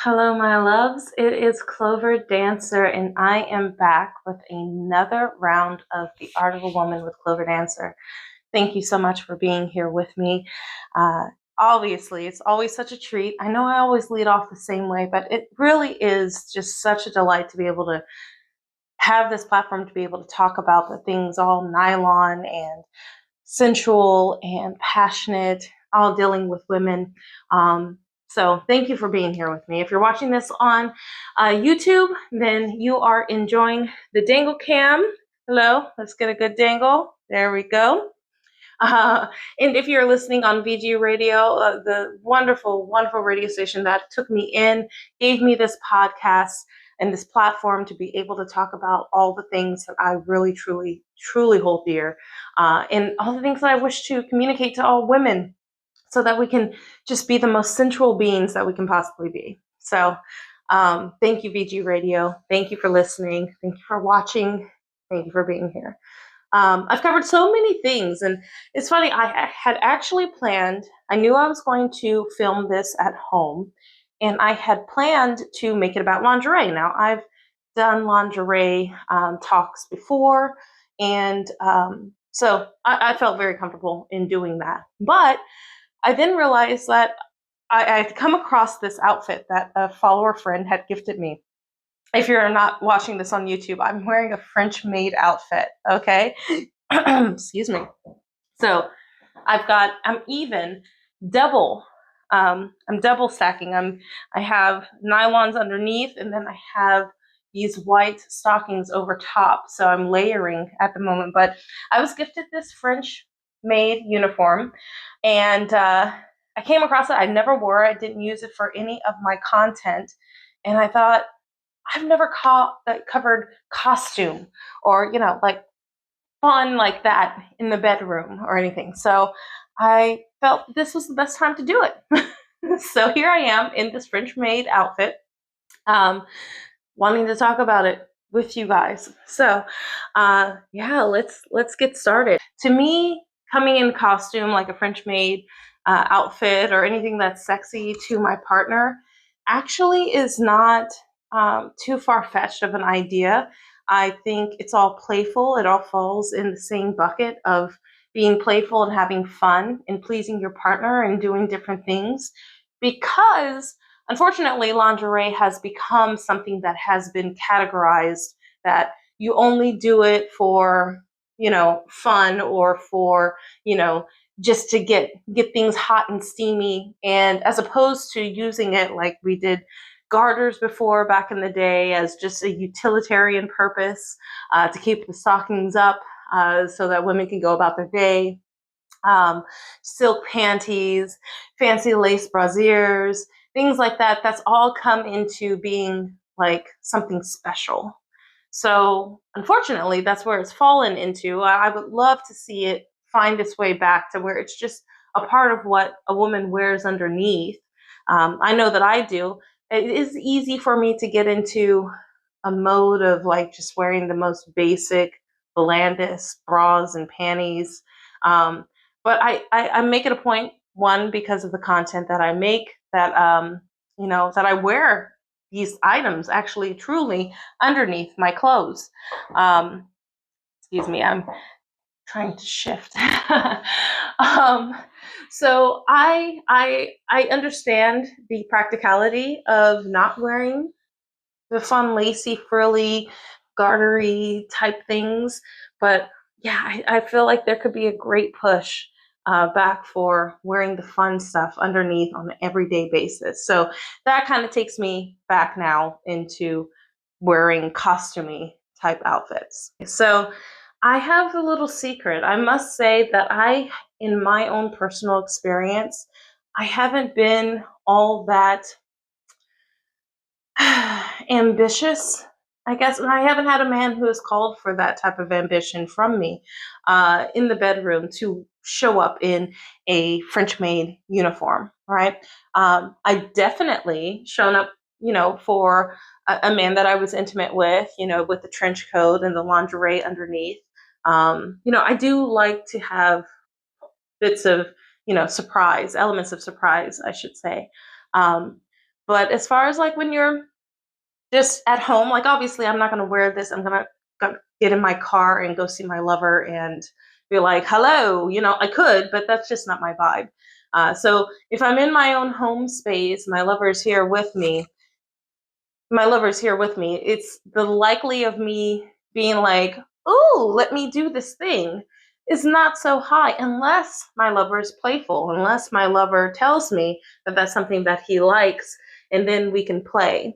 Hello, my loves. It is KloverDancer, and I am back with another round of The Art of a Woman with KloverDancer. Thank you so much for being here with me. Uh, Obviously, it's always such a treat. I know I always lead off the same way, but it really is just such a delight to be able to have this platform to be able to talk about the things all nylon and sensual and passionate, all dealing with women. So thank you for being here with me. If you're watching this on YouTube, then you are enjoying the dangle cam. Hello, let's get a good dangle. There we go. And if you're listening on VG Radio, the wonderful, wonderful radio station that took me in, gave me this podcast and this platform to be able to talk about all the things that I really, truly, truly hold dear, and all the things that I wish to communicate to all women so that we can just be the most sensual beings that we can possibly be. So thank you, VG Radio. Thank you for listening. Thank you for watching. Thank you for being here. I've covered so many things, and it's funny, I had actually planned, I knew I was going to film this at home, and I had planned to make it about lingerie. Now, I've done lingerie talks before, and so I felt very comfortable in doing that. But I then realized that I had come across this outfit that a follower friend had gifted me. If you're not watching this on YouTube, I'm wearing a French maid outfit, okay? Excuse me. So I'm even double, I'm double stacking. I have nylons underneath, and then I have these white stockings over top. So I'm layering at the moment, but I was gifted this French maid uniform, and I came across it. I never wore it. I didn't use it for any of my content. And I thought, I've never covered costume or, like fun like that in the bedroom or anything. So I felt this was the best time to do it. So here I am in this French maid outfit, wanting to talk about it with you guys. So yeah, let's get started. To me, coming in costume like a French maid outfit or anything that's sexy to my partner actually is not too far-fetched of an idea. I think it's all playful. It all falls in the same bucket of being playful and having fun and pleasing your partner and doing different things, because unfortunately lingerie has become something that has been categorized that you only do it for, fun, or for, just to get things hot and steamy, and as opposed to using it like we did garters before back in the day as just a utilitarian purpose, to keep the stockings up so that women can go about their day. Silk panties, fancy lace brasiers, things like that. That's all come into being like something special. So unfortunately, that's where it's fallen into. I would love to see it find its way back to where it's just a part of what a woman wears underneath. I know that I do. It is easy for me to get into a mode of like just wearing the most basic, blandest bras and panties. But I make it a point, one, because of the content that I make, that that I wear these items actually truly underneath my clothes. Excuse me, I'm trying to shift. So I understand the practicality of not wearing the fun, lacy, frilly, gartery type things, but yeah, I feel like there could be a great push back for wearing the fun stuff underneath on an everyday basis. So that kind of takes me back now into wearing costumey type outfits. So I have a little secret. I must say that in my own personal experience, I haven't been all that ambitious, I guess, and I haven't had a man who has called for that type of ambition from me in the bedroom to show up in a French maid uniform, right? I definitely shown up, for a man that I was intimate with, with the trench coat and the lingerie underneath. I do like to have bits of, surprise, elements of surprise, I should say. But as far as like when you're just at home, like obviously I'm not going to wear this. I'm going to get in my car and go see my lover and be like, hello, I could, but that's just not my vibe. So if I'm in my own home space, my lover's here with me, it's the likely of me being like, oh, let me do this thing is not so high unless my lover is playful, unless my lover tells me that that's something that he likes, and then we can play.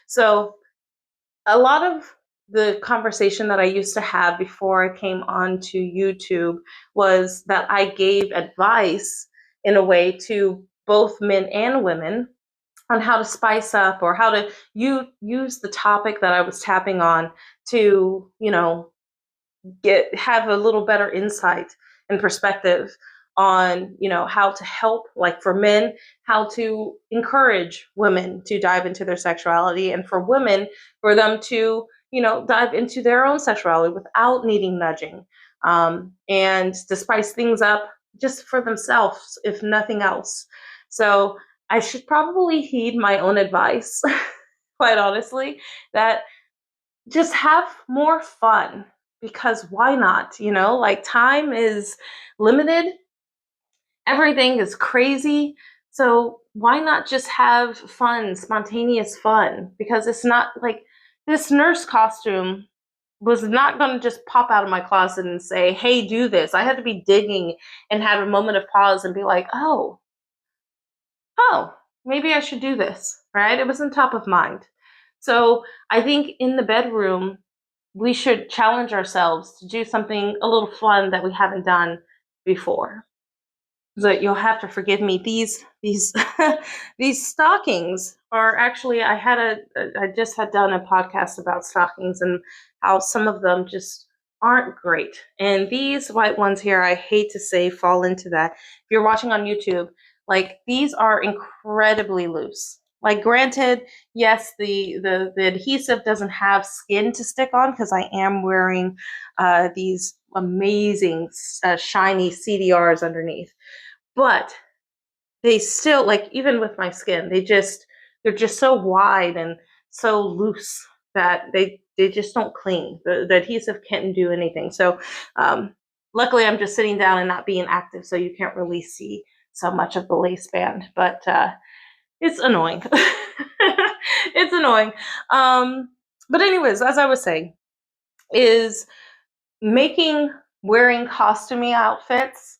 So a lot of the conversation that I used to have before I came on to YouTube was that I gave advice in a way to both men and women on how to spice up or how to use the topic that I was tapping on to, have a little better insight and perspective on, how to help, like for men, how to encourage women to dive into their sexuality, and for women, for them to, dive into their own sexuality without needing nudging, and to spice things up just for themselves, if nothing else. So I should probably heed my own advice, quite honestly, that just have more fun, because why not? Like time is limited, everything is crazy. So why not just have fun, spontaneous fun? Because it's not like this nurse costume was not going to just pop out of my closet and say, hey, do this. I had to be digging and have a moment of pause and be like, oh, maybe I should do this, right? It wasn't top of mind. So I think in the bedroom, we should challenge ourselves to do something a little fun that we haven't done before. So you'll have to forgive me. These these stockings are actually, I just had done a podcast about stockings and how some of them just aren't great. And these white ones here, I hate to say, fall into that. If you're watching on YouTube, like these are incredibly loose. Like granted, yes, the adhesive doesn't have skin to stick on because I am wearing these amazing shiny CDRs underneath. But they still, like, even with my skin, they're just so wide and so loose that they just don't cling. The adhesive can't do anything. So luckily I'm just sitting down and not being active, so you can't really see so much of the lace band, but it's annoying. It's annoying. But anyways, as I was saying, is making wearing costumey outfits,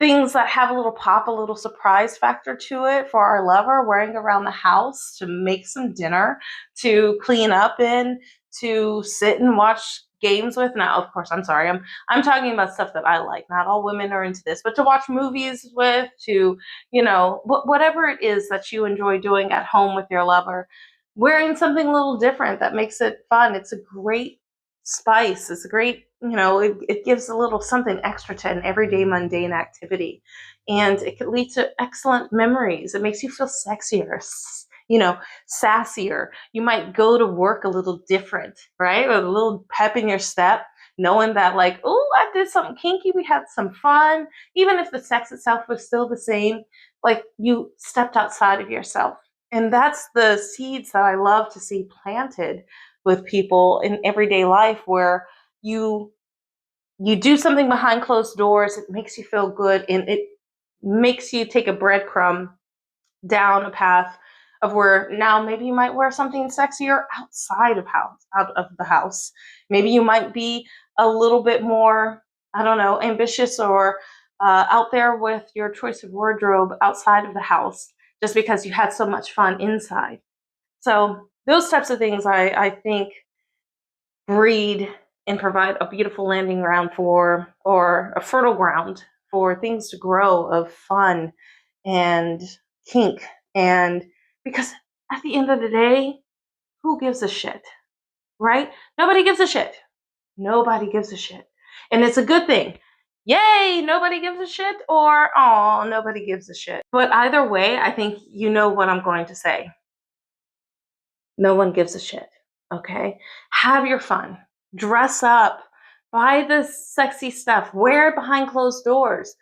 things that have a little pop, a little surprise factor to it for our lover, wearing around the house, to make some dinner, to clean up in, to sit and watch games with. Now, of course, I'm sorry, I'm talking about stuff that I like. Not all women are into this, but to watch movies with, to, whatever it is that you enjoy doing at home with your lover, wearing something a little different that makes it fun. It's a great spice. It's a great, it gives a little something extra to an everyday mundane activity. And it could lead to excellent memories. It makes you feel sexier, sassier. You might go to work a little different, right? With a little pep in your step, knowing that like, oh, I did something kinky. We had some fun. Even if the sex itself was still the same, like you stepped outside of yourself. And that's the seeds that I love to see planted with people in everyday life, where you do something behind closed doors, it makes you feel good, and it makes you take a breadcrumb down a path of where now maybe you might wear something sexier out of the house. Maybe you might be a little bit more, I don't know, ambitious or out there with your choice of wardrobe outside of the house, just because you had so much fun inside. So those types of things, I think, breed and provide a beautiful landing ground for, or a fertile ground for things to grow of fun and kink. And because at the end of the day, who gives a shit, right? Nobody gives a shit. Nobody gives a shit. And it's a good thing. Yay, nobody gives a shit, or oh, nobody gives a shit. But either way, I think you know what I'm going to say. No one gives a shit, okay? Have your fun. Dress up. Buy the sexy stuff. Wear it behind closed doors.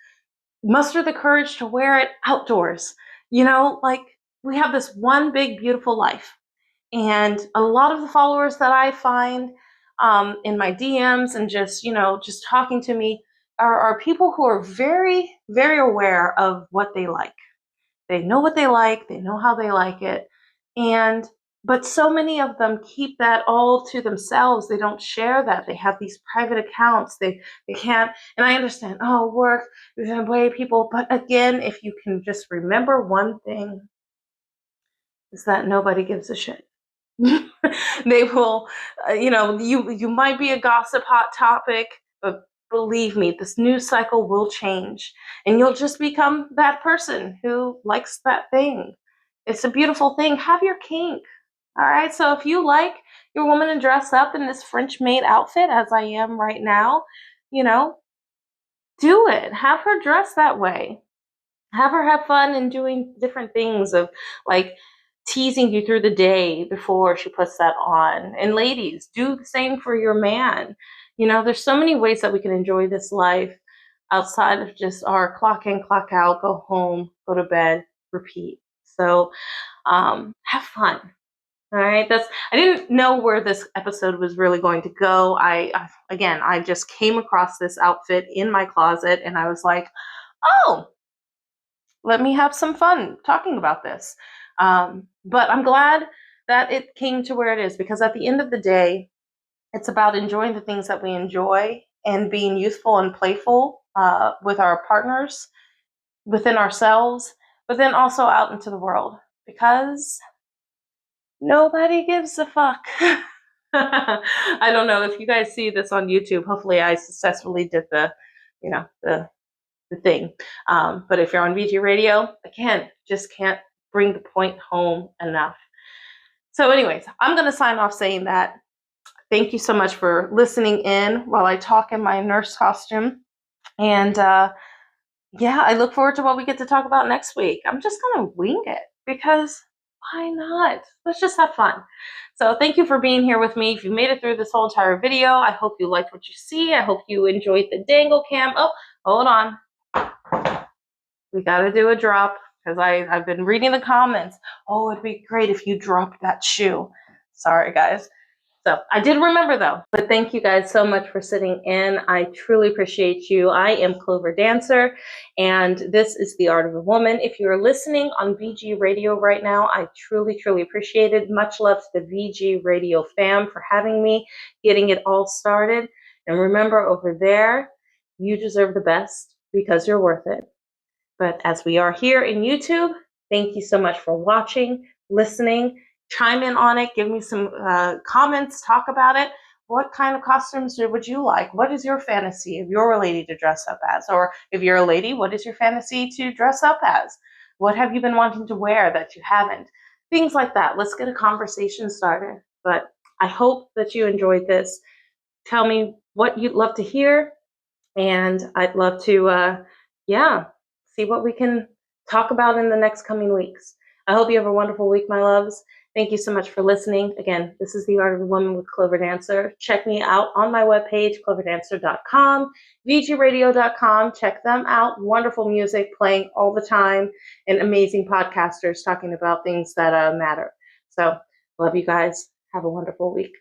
Muster the courage to wear it outdoors. Like we have this one big, beautiful life. And a lot of the followers that I find in my DMs and just, just talking to me are people who are very, very aware of what they like. They know what they like, they know how they like it. But so many of them keep that all to themselves. They don't share that. They have these private accounts. They can't, and I understand, oh, work, way people. But again, if you can just remember one thing, is that nobody gives a shit. They will, you might be a gossip hot topic, but believe me, this news cycle will change and you'll just become that person who likes that thing. It's a beautiful thing. Have your kink. All right. So if you like your woman to dress up in this French maid outfit, as I am right now, do it. Have her dress that way. Have her have fun and doing different things of like teasing you through the day before she puts that on. And ladies, do the same for your man. There's so many ways that we can enjoy this life outside of just our clock in, clock out, go home, go to bed, repeat. So have fun. All right. I didn't know where this episode was really going to go. I just came across this outfit in my closet and I was like, oh, let me have some fun talking about this. But I'm glad that it came to where it is, because at the end of the day, it's about enjoying the things that we enjoy and being youthful and playful with our partners, within ourselves, but then also out into the world, because nobody gives a fuck. I don't know if you guys see this on YouTube. Hopefully I successfully did the thing. But if you're on VG Radio, again, just can't bring the point home enough. So anyways, I'm going to sign off saying that. Thank you so much for listening in while I talk in my nurse costume. And I look forward to what we get to talk about next week. I'm just going to wing it because why not? Let's just have fun. So thank you for being here with me. If you made it through this whole entire video, I hope you liked what you see. I hope you enjoyed the dangle cam. Oh, hold on. We got to do a drop because I've been reading the comments. Oh, it'd be great if you dropped that shoe. Sorry, guys. So I did remember though, but thank you guys so much for sitting in. I truly appreciate you. I am KloverDancer, and this is The Art of a Woman. If you're listening on VG Radio right now, I truly, truly appreciate it. Much love to the VG Radio fam for having me, getting it all started. And remember, over there, you deserve the best because you're worth it. But as we are here in YouTube, thank you so much for watching, listening. Chime in on it. Give me some comments. Talk about it. What kind of costumes would you like? What is your fantasy if you're a lady to dress up as? Or if you're a lady, what is your fantasy to dress up as? What have you been wanting to wear that you haven't? Things like that. Let's get a conversation started. But I hope that you enjoyed this. Tell me what you'd love to hear. And I'd love to, see what we can talk about in the next coming weeks. I hope you have a wonderful week, my loves. Thank you so much for listening. Again, this is The Art of a Woman with KloverDancer. Check me out on my webpage, KloverDancer.com, VGRadio.com. Check them out. Wonderful music playing all the time and amazing podcasters talking about things that matter. So, love you guys. Have a wonderful week.